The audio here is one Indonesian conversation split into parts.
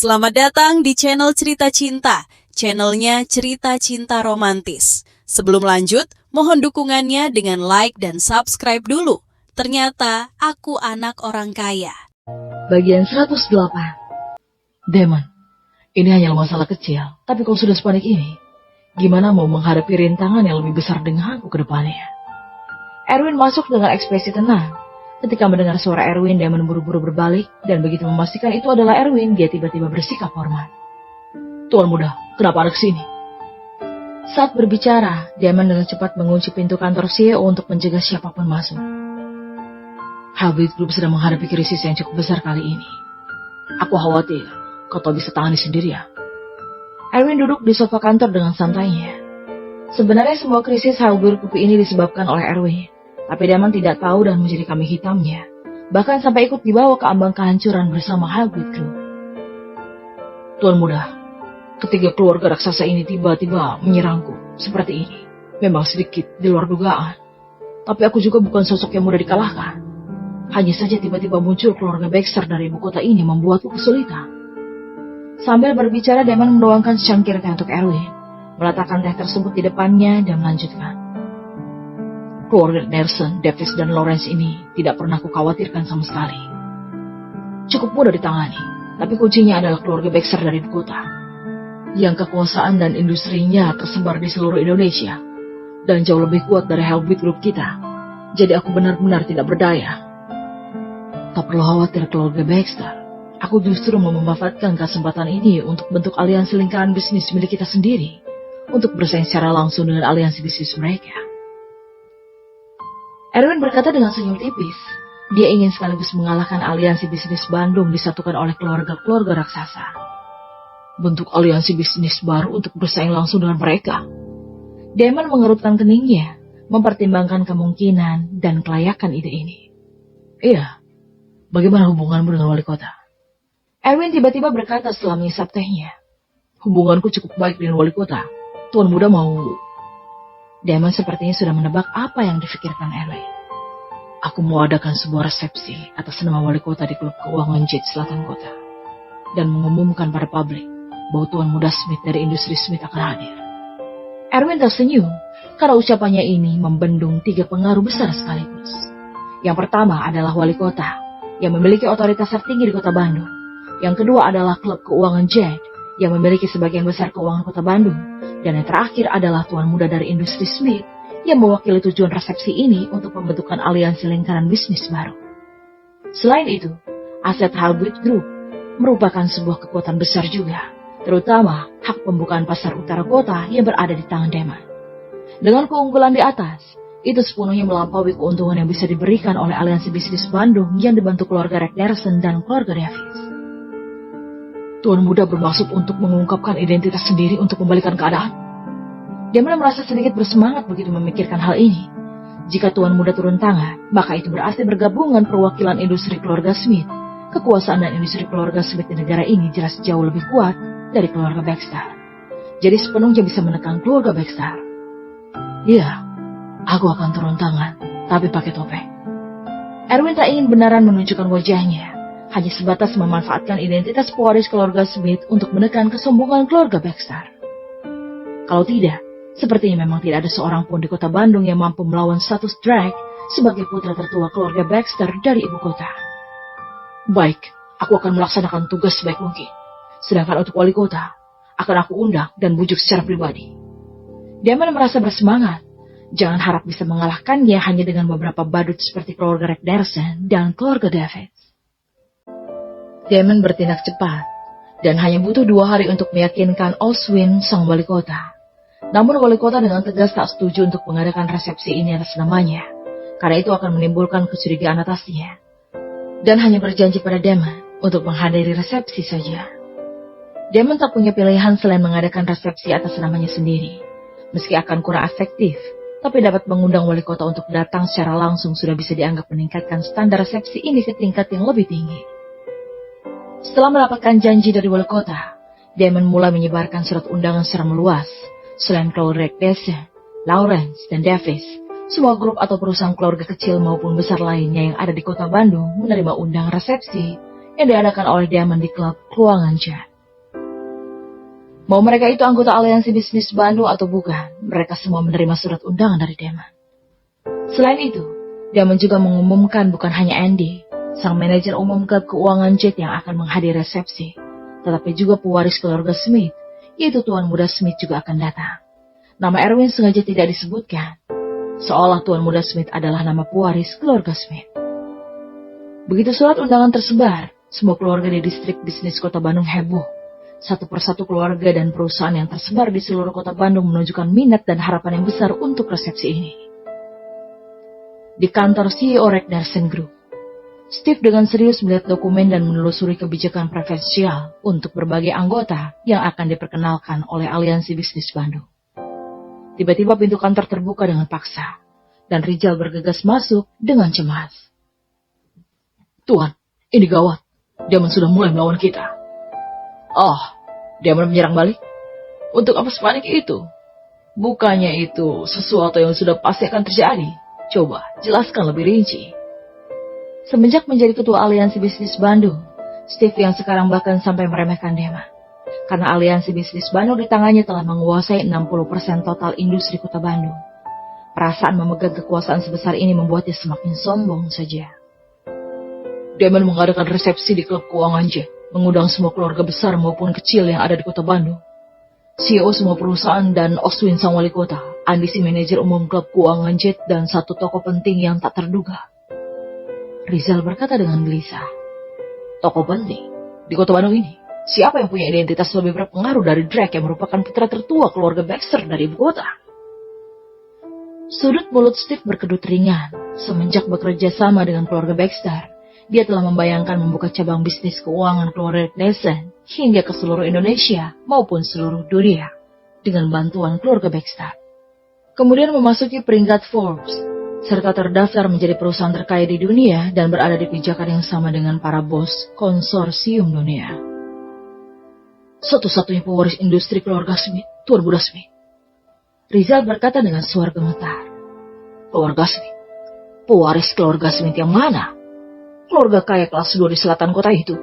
Selamat datang di channel Cerita Cinta, channelnya Cerita Cinta Romantis. Sebelum lanjut, mohon dukungannya dengan like dan subscribe dulu. Ternyata aku anak orang kaya. Bagian 108. Damon, ini hanya masalah kecil, tapi kau sudah sepanik ini. Gimana mau menghadapi rintangan yang lebih besar denganku ke depannya? Erwin masuk dengan ekspresi tenang. Ketika mendengar suara Erwin, Damon buru-buru berbalik, dan begitu memastikan itu adalah Erwin, dia tiba-tiba bersikap hormat. Tuan muda, kenapa ada kesini? Saat berbicara, Damon dengan cepat mengunci pintu kantor CEO untuk mencegah siapapun masuk. Halbit Group sedang menghadapi krisis yang cukup besar kali ini. Aku khawatir, kau tak bisa tangani sendiri ya. Erwin duduk di sofa kantor dengan santainya. Sebenarnya semua krisis Halbit Group ini disebabkan oleh Erwin. Tapi Damon tidak tahu dan menjadi kambing hitamnya. Bahkan sampai ikut dibawa ke ambang kehancuran bersama Halbit Group. Tuan muda, ketiga keluarga raksasa ini tiba-tiba menyerangku seperti ini. Memang sedikit di luar dugaan. Tapi aku juga bukan sosok yang mudah dikalahkan. Hanya saja tiba-tiba muncul keluarga Baxter dari ibu kota ini membuatku kesulitan. Sambil berbicara, Damon menuangkan secangkir teh untuk Erwin. Meletakkan teh tersebut di depannya dan melanjutkan. Keluarga Nelson, Davis, dan Lawrence ini tidak pernah kukhawatirkan sama sekali. Cukup mudah ditangani, tapi kuncinya adalah keluarga Baxter dari ibu kota, yang kekuasaan dan industrinya tersebar di seluruh Indonesia, dan jauh lebih kuat dari Halbit Group kita. Jadi aku benar-benar tidak berdaya. Tak perlu khawatir keluarga Baxter. Aku justru mau memanfaatkan kesempatan ini untuk bentuk aliansi lingkaran bisnis milik kita sendiri, untuk bersaing secara langsung dengan aliansi bisnis mereka. Erwin berkata dengan senyum tipis. Dia ingin sekaligus mengalahkan aliansi bisnis Bandung disatukan oleh keluarga-keluarga raksasa. Bentuk aliansi bisnis baru untuk bersaing langsung dengan mereka. Damon mengerutkan keningnya, mempertimbangkan kemungkinan dan kelayakan ide ini. Iya, bagaimana hubunganmu dengan wali kota? Erwin tiba-tiba berkata setelah mengisap tehnya. Hubunganku cukup baik dengan wali kota. Tuan muda mau... Damon sepertinya sudah menebak apa yang difikirkan Erwin. Aku mau adakan sebuah resepsi atas nama wali kota di klub keuangan Jet Selatan Kota. Dan mengumumkan pada publik bahwa Tuan muda Smith dari industri Smith akan hadir. Erwin tersenyum karena ucapannya ini membendung tiga pengaruh besar sekaligus. Yang pertama adalah wali kota yang memiliki otoritas tertinggi di kota Bandung. Yang kedua adalah klub keuangan Jet yang memiliki sebagian besar keuangan kota Bandung. Dan yang terakhir adalah tuan muda dari industri Smith yang mewakili tujuan resepsi ini untuk pembentukan aliansi lingkaran bisnis baru. Selain itu, aset Halbit Group merupakan sebuah kekuatan besar juga, terutama hak pembukaan pasar utara kota yang berada di tangan Damon. Dengan keunggulan di atas, itu sepenuhnya melampaui keuntungan yang bisa diberikan oleh aliansi bisnis Bandung yang dibantu keluarga Nelson dan keluarga Davis. Tuan muda bermaksud untuk mengungkapkan identitas sendiri untuk membalikan keadaan. Damon merasa sedikit bersemangat begitu memikirkan hal ini. Jika tuan muda turun tangan, maka itu berarti bergabungan perwakilan industri keluarga Smith. Kekuasaan dan industri keluarga Smith di negara ini jelas jauh lebih kuat dari keluarga Baxter. Jadi sepenuhnya bisa menekan keluarga Baxter. Iya, aku akan turun tangan, tapi pakai topeng. Erwin tak ingin benaran menunjukkan wajahnya. Hanya sebatas memanfaatkan identitas pewaris keluarga Smith untuk menekan kesombongan keluarga Baxter. Kalau tidak, sepertinya memang tidak ada seorang pun di kota Bandung yang mampu melawan status Drake sebagai putra tertua keluarga Baxter dari ibu kota. Baik, aku akan melaksanakan tugas sebaik mungkin. Sedangkan untuk wali kota, akan aku undang dan bujuk secara pribadi. Damon merasa bersemangat. Jangan harap bisa mengalahkannya hanya dengan beberapa badut seperti keluarga Nelson dan keluarga David. Damon bertindak cepat, dan hanya butuh 2 hari untuk meyakinkan Oswin, sang wali kota. Namun wali kota dengan tegas tak setuju untuk mengadakan resepsi ini atas namanya, karena itu akan menimbulkan kecurigaan atasnya. Dan hanya berjanji pada Damon untuk menghadiri resepsi saja. Damon tak punya pilihan selain mengadakan resepsi atas namanya sendiri. Meski akan kurang efektif, tapi dapat mengundang wali kota untuk datang secara langsung sudah bisa dianggap meningkatkan standar resepsi ini ke tingkat yang lebih tinggi. Setelah mendapatkan janji dari wali kota, Damon mulai menyebarkan surat undangan secara meluas. Selain keluarga Nelson, Lawrence, dan Davis, semua grup atau perusahaan keluarga kecil maupun besar lainnya yang ada di kota Bandung menerima undangan resepsi yang diadakan oleh Damon di klub keuangan Jet. Mau mereka itu anggota aliansi bisnis Bandung atau bukan, mereka semua menerima surat undangan dari Damon. Selain itu, Damon juga mengumumkan bukan hanya Andy, sang manajer umum klub keuangan Jet yang akan menghadiri resepsi, tetapi juga pewaris keluarga Smith, yaitu Tuan Muda Smith juga akan datang. Nama Erwin sengaja tidak disebutkan, seolah Tuan Muda Smith adalah nama pewaris keluarga Smith. Begitu surat undangan tersebar, semua keluarga di distrik bisnis kota Bandung heboh. Satu persatu keluarga dan perusahaan yang tersebar di seluruh kota Bandung menunjukkan minat dan harapan yang besar untuk resepsi ini. Di kantor CEO Regnersen Group, Steve dengan serius melihat dokumen dan menelusuri kebijakan preferensial untuk berbagai anggota yang akan diperkenalkan oleh Aliansi Bisnis Bandung. Tiba-tiba pintu kantor terbuka dengan paksa, dan Rizal bergegas masuk dengan cemas. Tuan, ini gawat. Damon sudah mulai melawan kita. Oh, Damon menyerang balik? Untuk apa sepanik itu? Bukannya itu sesuatu yang sudah pasti akan terjadi? Coba, jelaskan lebih rinci. Semenjak menjadi ketua Aliansi Bisnis Bandung, Steve yang sekarang bahkan sampai meremehkan Damon. Karena Aliansi Bisnis Bandung di tangannya telah menguasai 60% total industri kota Bandung. Perasaan memegang kekuasaan sebesar ini membuatnya semakin sombong saja. Damon mengadakan resepsi di klub keuangan Jet, mengundang semua keluarga besar maupun kecil yang ada di kota Bandung. CEO semua perusahaan dan Oswin sang wali kota, Andi si manajer umum klub keuangan Jet, dan satu tokoh penting yang tak terduga. Rizal berkata dengan gelisah, tokoh penting di kota Bandung ini? Siapa yang punya identitas lebih berpengaruh dari Drake yang merupakan putra tertua keluarga Baxter dari ibu kota? Sudut mulut Steve berkedut ringan. Semenjak bekerja sama dengan keluarga Baxter, dia telah membayangkan membuka cabang bisnis keuangan keluarga Regnersen hingga ke seluruh Indonesia maupun seluruh dunia dengan bantuan keluarga Baxter. Kemudian memasuki peringkat Forbes, serta terdaftar menjadi perusahaan terkaya di dunia dan berada di pijakan yang sama dengan para bos konsorsium dunia. Satu-satunya pewaris industri keluarga Smith, Tuan Muda Smith. Rizal berkata dengan suara gemetar. Keluarga Smith? Pewaris keluarga Smith yang mana? Keluarga kaya kelas 2 di selatan kota itu.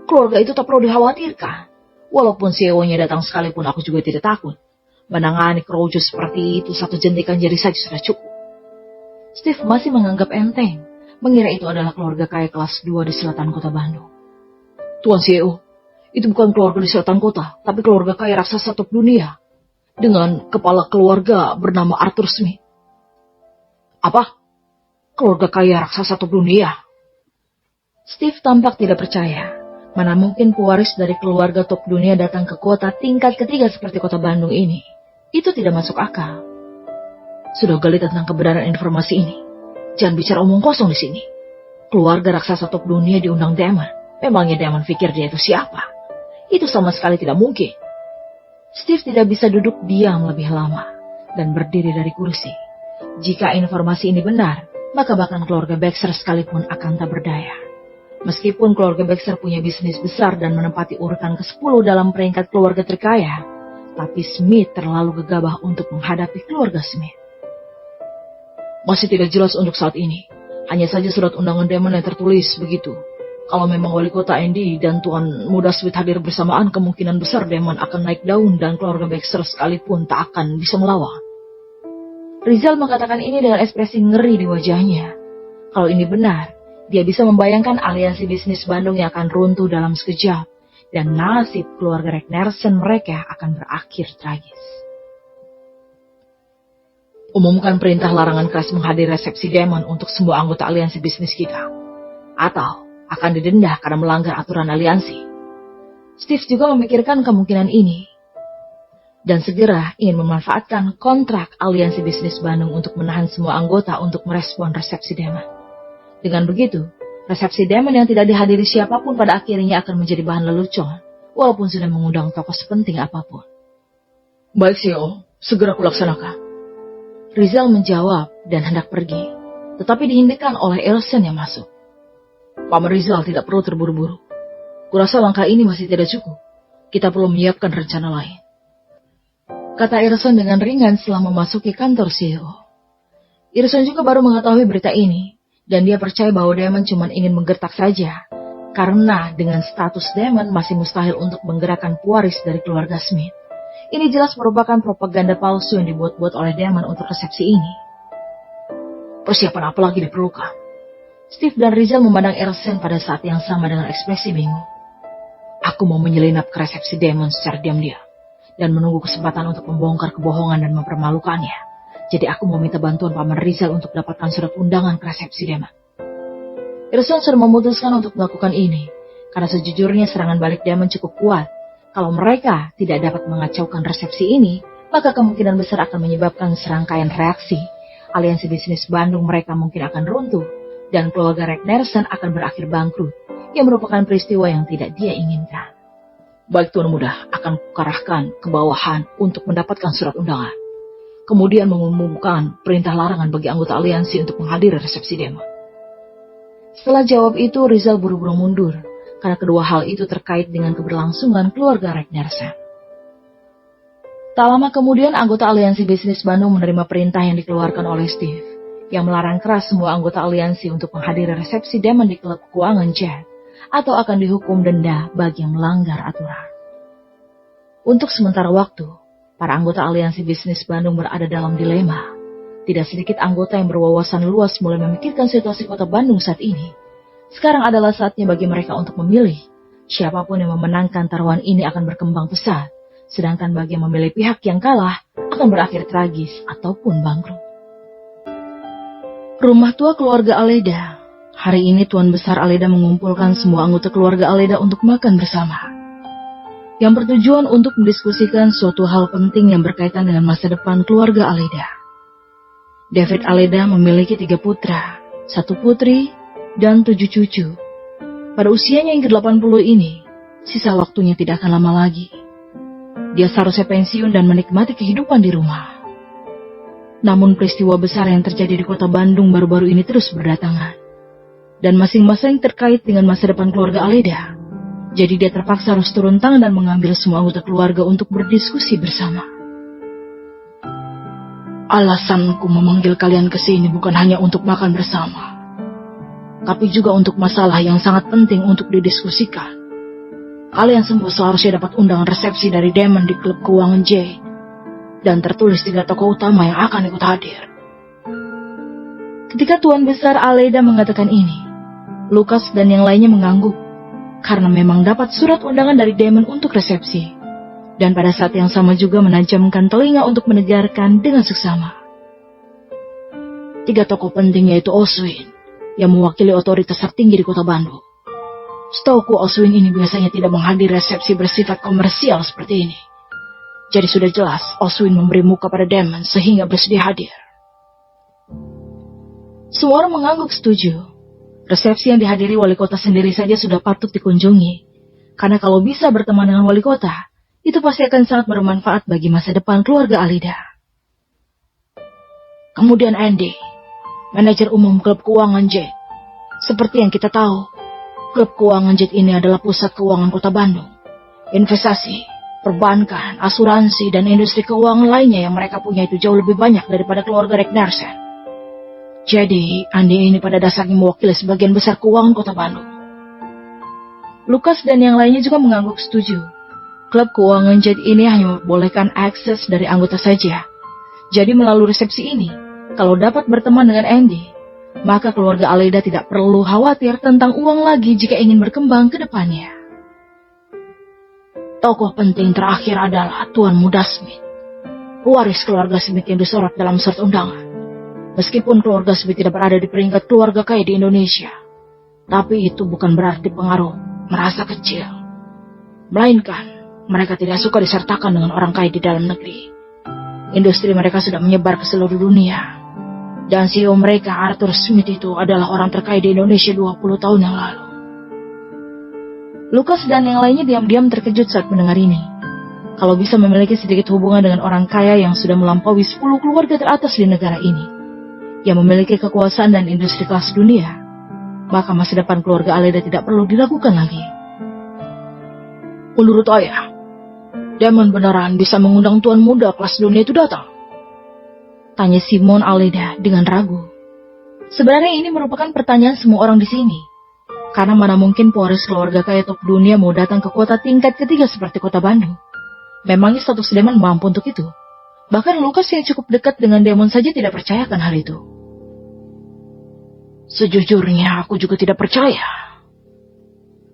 Keluarga itu tak perlu dikhawatirkan. Walaupun CEO-nya datang sekalipun aku juga tidak takut. Menangani kerojo seperti itu satu jentikan jari saja sudah cukup. Steve masih menganggap enteng, mengira itu adalah keluarga kaya kelas 2 di selatan kota Bandung. Tuan CEO, itu bukan keluarga di selatan kota, tapi keluarga kaya raksasa top dunia. Dengan kepala keluarga bernama Arthur Smith. Apa? Keluarga kaya raksasa top dunia? Steve tampak tidak percaya. Mana mungkin pewaris dari keluarga top dunia datang ke kota tingkat ketiga seperti kota Bandung ini. Itu tidak masuk akal. Sudah gali tentang kebenaran informasi ini. Jangan bicara omong kosong di sini. Keluarga raksasa top dunia diundang Damon. Memangnya Damon pikir dia itu siapa? Itu sama sekali tidak mungkin. Steve tidak bisa duduk diam lebih lama dan berdiri dari kursi. Jika informasi ini benar, maka bahkan keluarga Baxter sekalipun akan tak berdaya. Meskipun keluarga Baxter punya bisnis besar dan menempati urutan ke-10 dalam peringkat keluarga terkaya, tapi Smith terlalu gegabah untuk menghadapi keluarga Smith. Masih tidak jelas untuk saat ini. Hanya saja surat undangan Damon yang tertulis begitu. Kalau memang wali kota Andy dan Tuan Muda Smith hadir bersamaan, kemungkinan besar Damon akan naik daun dan keluarga Baxter sekalipun tak akan bisa melawan. Rizal mengatakan ini dengan ekspresi ngeri di wajahnya. Kalau ini benar, dia bisa membayangkan aliansi bisnis Bandung yang akan runtuh dalam sekejap, dan nasib keluarga Regnersen mereka akan berakhir tragis. Umumkan perintah larangan keras menghadiri resepsi Damon untuk semua anggota aliansi bisnis kita. Atau akan didenda karena melanggar aturan aliansi. Steve juga memikirkan kemungkinan ini. Dan segera ingin memanfaatkan kontrak aliansi bisnis Bandung untuk menahan semua anggota untuk merespon resepsi Damon. Dengan begitu, resepsi Damon yang tidak dihadiri siapapun pada akhirnya akan menjadi bahan lelucon, walaupun sudah mengundang tokoh sepenting apapun. Baik CEO, segera kulaksanakan. Rizal menjawab dan hendak pergi, tetapi dihentikan oleh Elsen yang masuk. Paman Rizal tidak perlu terburu-buru. Kurasa langkah ini masih tidak cukup. Kita perlu menyiapkan rencana lain. Kata Elsen dengan ringan setelah memasuki kantor CEO. Elsen juga baru mengetahui berita ini, dan dia percaya bahwa Damon cuma ingin menggertak saja, Karena dengan status Damon masih mustahil untuk menggerakkan pewaris dari keluarga Smith. Ini jelas merupakan propaganda palsu yang dibuat-buat oleh Damon untuk resepsi ini. Persiapan apa lagi diperlukan? Steve dan Rizal memandang Elsen pada saat yang sama dengan ekspresi bingung. Aku mau menyelinap ke resepsi Damon secara diam-diam dan menunggu kesempatan untuk membongkar kebohongan dan mempermalukannya. Jadi aku mau minta bantuan Paman Rizal untuk dapatkan surat undangan ke resepsi Damon. Elsen sudah memutuskan untuk melakukan ini karena sejujurnya serangan balik Damon cukup kuat. Kalau mereka tidak dapat mengacaukan resepsi ini, maka kemungkinan besar akan menyebabkan serangkaian reaksi. Aliansi bisnis Bandung mereka mungkin akan runtuh, dan keluarga Regnersen akan berakhir bangkrut, yang merupakan peristiwa yang tidak dia inginkan. Baik Tuan Muda akan kukarahkan ke bawahan untuk mendapatkan surat undangan. Kemudian mengumumkan perintah larangan bagi anggota aliansi untuk menghadiri resepsi demo. Setelah jawab itu, Rizal buru-buru mundur, karena kedua hal itu terkait dengan keberlangsungan keluarga Regnersen. Tak lama kemudian, anggota aliansi bisnis Bandung menerima perintah yang dikeluarkan oleh Steve, yang melarang keras semua anggota aliansi untuk menghadiri resepsi Damon di klub keuangan Jet, atau akan dihukum denda bagi yang melanggar aturan. Untuk sementara waktu, para anggota aliansi bisnis Bandung berada dalam dilema. Tidak sedikit anggota yang berwawasan luas mulai memikirkan situasi kota Bandung saat ini. Sekarang adalah saatnya bagi mereka untuk memilih. Siapapun yang memenangkan taruhan ini akan berkembang pesat, sedangkan bagi yang memilih pihak yang kalah akan berakhir tragis ataupun bangkrut. Rumah tua keluarga Aleda. Hari ini Tuan Besar Aleda mengumpulkan semua anggota keluarga Aleda untuk makan bersama, yang bertujuan untuk mendiskusikan suatu hal penting yang berkaitan dengan masa depan keluarga Aleda. David Aleda memiliki 3 putra, 1 putri, dan 7 cucu. Pada usianya yang ke-80 ini, sisa waktunya tidak akan lama lagi. Dia seharusnya pensiun dan menikmati kehidupan di rumah. Namun peristiwa besar yang terjadi di kota Bandung baru-baru ini terus berdatangan. Dan masing-masing terkait dengan masa depan keluarga Aleda. Jadi dia terpaksa harus turun tangan dan mengambil semua anggota keluarga untuk berdiskusi bersama. Alasanku memanggil kalian ke sini bukan hanya untuk makan bersama, tapi juga untuk masalah yang sangat penting untuk didiskusikan. Kalian semua seharusnya dapat undangan resepsi dari Damon di klub keuangan J, dan tertulis 3 tokoh utama yang akan ikut hadir. Ketika Tuan Besar Aleda mengatakan ini, Lukas dan yang lainnya mengangguk, karena memang dapat surat undangan dari Damon untuk resepsi. Dan pada saat yang sama juga menajamkan telinga untuk mendengarkan dengan seksama. 3 tokoh penting yaitu Oswin, yang mewakili otoritas tertinggi di kota Bandung. Setauku Oswin ini biasanya tidak menghadiri resepsi bersifat komersial seperti ini. Jadi sudah jelas Oswin memberi muka pada Damon sehingga bersedia hadir. Semua orang mengangguk setuju. Resepsi yang dihadiri wali kota sendiri saja sudah patut dikunjungi. Karena kalau bisa berteman dengan wali kota, itu pasti akan sangat bermanfaat bagi masa depan keluarga Aleda. Kemudian Andy, manajer umum klub keuangan Jet. Seperti yang kita tahu, klub keuangan Jet ini adalah pusat keuangan kota Bandung. Investasi, perbankan, asuransi, dan industri keuangan lainnya yang mereka punya itu jauh lebih banyak daripada keluarga Regnersen. Jadi, Andy ini pada dasarnya mewakili sebagian besar keuangan kota Bandung. Lukas dan yang lainnya juga mengangguk setuju. Klub keuangan Jet ini hanya membolehkan akses dari anggota saja. Jadi melalui resepsi ini, kalau dapat berteman dengan Andy, maka keluarga Aleda tidak perlu khawatir tentang uang lagi jika ingin berkembang ke depannya. Tokoh penting terakhir adalah Tuan Muda Smith, pewaris keluarga Smith yang disorot dalam surat undangan. Meskipun keluarga Smith tidak berada di peringkat keluarga kaya di Indonesia, tapi itu bukan berarti pengaruh merasa kecil. Melainkan, mereka tidak suka disertakan dengan orang kaya di dalam negeri. Industri mereka sudah menyebar ke seluruh dunia. Dan CEO mereka, Arthur Smith itu adalah orang terkaya di Indonesia 20 tahun yang lalu. Lukas dan yang lainnya diam-diam terkejut saat mendengar ini. Kalau bisa memiliki sedikit hubungan dengan orang kaya yang sudah melampaui 10 keluarga teratas di negara ini, yang memiliki kekuasaan dan industri kelas dunia, maka masa depan keluarga Aleda tidak perlu diragukan lagi. Menurut ayah, Damon beneran bisa mengundang tuan muda kelas dunia itu datang? Tanya Simon Aleda dengan ragu. Sebenarnya ini merupakan pertanyaan semua orang di sini. Karena mana mungkin pewaris keluarga kaya top dunia mau datang ke kota tingkat ketiga seperti kota Bandung. Memangnya status Demon mampu untuk itu? Bahkan Lukas yang cukup dekat dengan Demon saja tidak percayakan hal itu. Sejujurnya aku juga tidak percaya.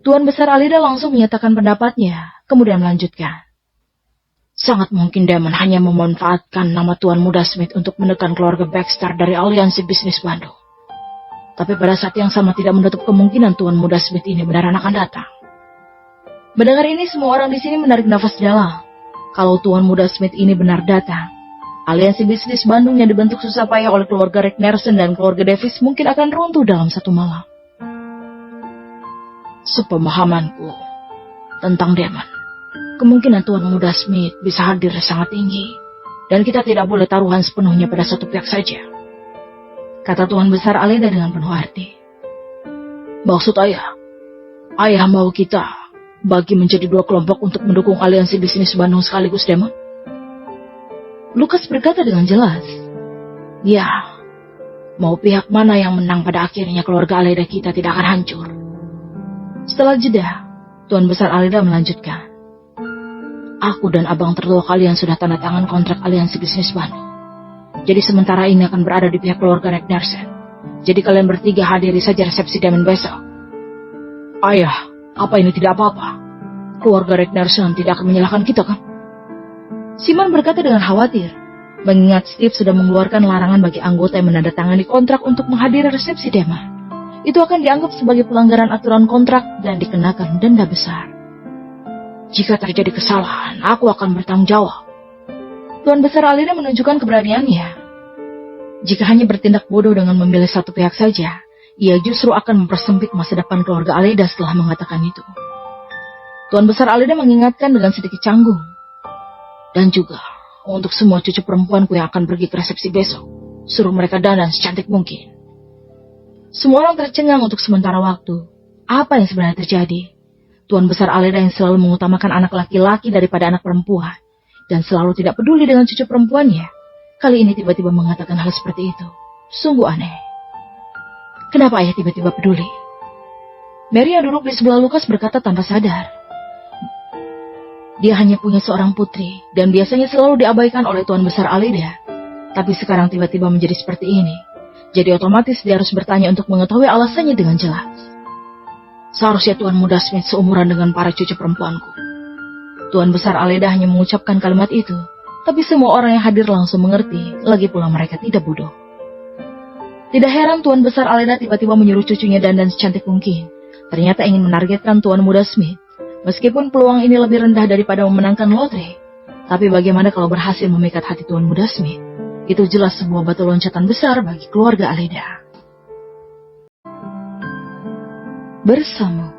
Tuan Besar Alida langsung menyatakan pendapatnya, kemudian melanjutkan. Sangat mungkin Demon hanya memanfaatkan nama Tuan Muda Smith untuk menekan keluarga Baxter dari aliansi bisnis Bandung. Tapi pada saat yang sama tidak menutup kemungkinan Tuan Muda Smith ini benaran akan datang. Mendengar ini semua orang di sini menarik nafas dalam. Kalau Tuan Muda Smith ini benar datang, aliansi bisnis Bandung yang dibentuk susah payah oleh keluarga Ragnarsson dan keluarga Davis mungkin akan runtuh dalam satu malam. Sepemahamanku tentang Demon, kemungkinan Tuan Muda Smith bisa hadir sangat tinggi, dan kita tidak boleh taruhan sepenuhnya pada satu pihak saja, kata Tuan Besar Aleda dengan penuh arti. Maksud ayah mau kita bagi menjadi dua kelompok untuk mendukung aliansi bisnis Bandung sekaligus Demon? Lukas berkata dengan jelas. Ya, mau pihak mana yang menang pada akhirnya keluarga Aleda kita tidak akan hancur. Setelah jeda, Tuan Besar Aleda melanjutkan. Aku dan abang tertua kalian sudah tanda tangan kontrak aliansi bisnis Bandung. Jadi sementara ini akan berada di pihak keluarga Ragnarsson. Jadi kalian bertiga hadiri saja resepsi Demon besok. Ayah, apa ini tidak apa-apa? Keluarga Ragnarsson tidak akan menyalahkan kita kan? Simon berkata dengan khawatir, mengingat Steve sudah mengeluarkan larangan bagi anggota yang menandatangani kontrak untuk menghadiri resepsi Demon. Itu akan dianggap sebagai pelanggaran aturan kontrak dan dikenakan denda besar. Jika terjadi kesalahan, aku akan bertanggung jawab. Tuan Besar Alida menunjukkan keberaniannya. Jika hanya bertindak bodoh dengan memilih satu pihak saja, ia justru akan mempersempit masa depan keluarga Alida setelah mengatakan itu. Tuan Besar Alida mengingatkan dengan sedikit canggung. Dan juga, untuk semua cucu perempuanku yang akan pergi ke resepsi besok, suruh mereka dandan secantik mungkin. Semua orang tercengang untuk sementara waktu. Apa yang sebenarnya terjadi? Tuan Besar Aleda yang selalu mengutamakan anak laki-laki daripada anak perempuan, dan selalu tidak peduli dengan cucu perempuannya, kali ini tiba-tiba mengatakan hal seperti itu. Sungguh aneh. Kenapa ayah tiba-tiba peduli? Mary yang duduk di sebelah Lukas berkata tanpa sadar. Dia hanya punya seorang putri, dan biasanya selalu diabaikan oleh Tuan Besar Aleda. Tapi sekarang tiba-tiba menjadi seperti ini. Jadi otomatis dia harus bertanya untuk mengetahui alasannya dengan jelas. Seharusnya Tuan Muda Smith seumuran dengan para cucu perempuanku. Tuan Besar Aleda hanya mengucapkan kalimat itu, tapi semua orang yang hadir langsung mengerti, lagi pula mereka tidak bodoh. Tidak heran Tuan Besar Aleda tiba-tiba menyuruh cucunya dandan secantik mungkin. Ternyata ingin menargetkan Tuan Muda Smith. Meskipun peluang ini lebih rendah daripada memenangkan lotre, tapi bagaimana kalau berhasil memikat hati Tuan Muda Smith? Itu jelas sebuah batu loncatan besar bagi keluarga Aleda. Bersama